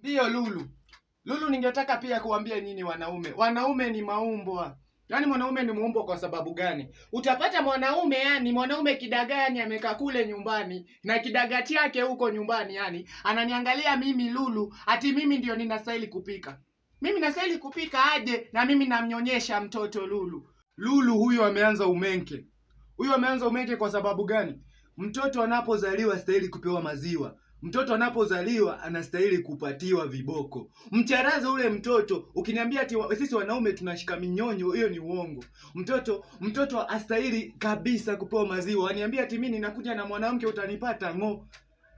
Ndiyo Lulu. Lulu, ningetaka pia kuambia nyinyi wanaume. Wanaume ni maumbwa. Yaani mwanaume ni muumbwa kwa sababu gani? Utapata mwanaume, yani mwanaume kidagaa, yani amekaa kule nyumbani na kidagaa chake huko nyumbani, yani ananiangalia mimi Lulu, ati mimi ndio ninastahili kupika. Mimi nastahili kupika aje na mimi namnyonyesha mtoto Lulu. Lulu huyu ameanza umenke. Huyu ameanza umenke kwa sababu gani? Mtoto anapozaliwa stahili kupewa maziwa. Mtoto anapozaliwa anastahili kupatiwa viboko. Mcharaze ule mtoto. Ukiniambia ati sisi wanaume tunashika minyonyo, hiyo ni uongo. Mtoto astahili kabisa kupewa maziwa. Waniambia ati mimi ninakuja na mwanamke utanipata ngo.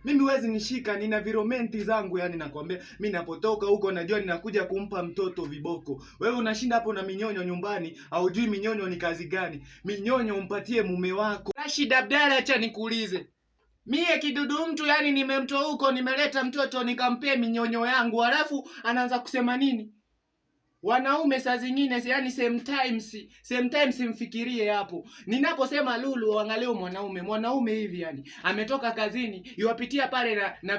Mimi huwezi nishika, nina viromenti zangu, yani nakwambia mimi napotoka huko najua ninakuja kumpa mtoto viboko. Wewe unashinda hapo na minyonyo nyumbani, haujui minyonyo ni kazi gani. Minyonyo umpatie mume wako. Rashid Abdalla, acha nikuulize. Mie kidudu mtu, yani nimemtoa huko, nimeleta mtoto nikampea minyonyo yangu, halafu anaanza kusema nini? Wanaume saa zingine, yani sometimes mfikirie hapo. Ninaposema Lulu, angalia mwanaume hivi, yani ametoka kazini, yuwapitia pale na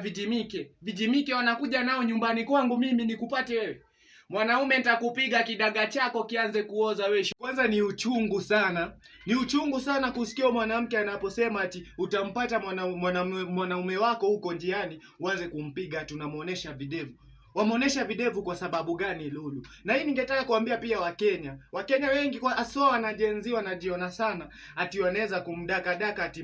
vijimike wanakuja nao nyumbani kwangu mimi nikupate wewe. Mwanaume nitakupiga kidaga chako kianze kuoza wewe. Kwanza ni uchungu sana. Ni uchungu sana kusikia mwanamke anaposema ati utampata mwanaume wako huko njiani uanze kumpiga, tunamuonesha videvu. Wamuonesha videvu kwa sababu gani Lulu? Na hii ningetaka kuambia pia Wakenya. Wakenya wengi kwa aswa wanajenzi wanajiona sana ati wanaweza kumdaka ati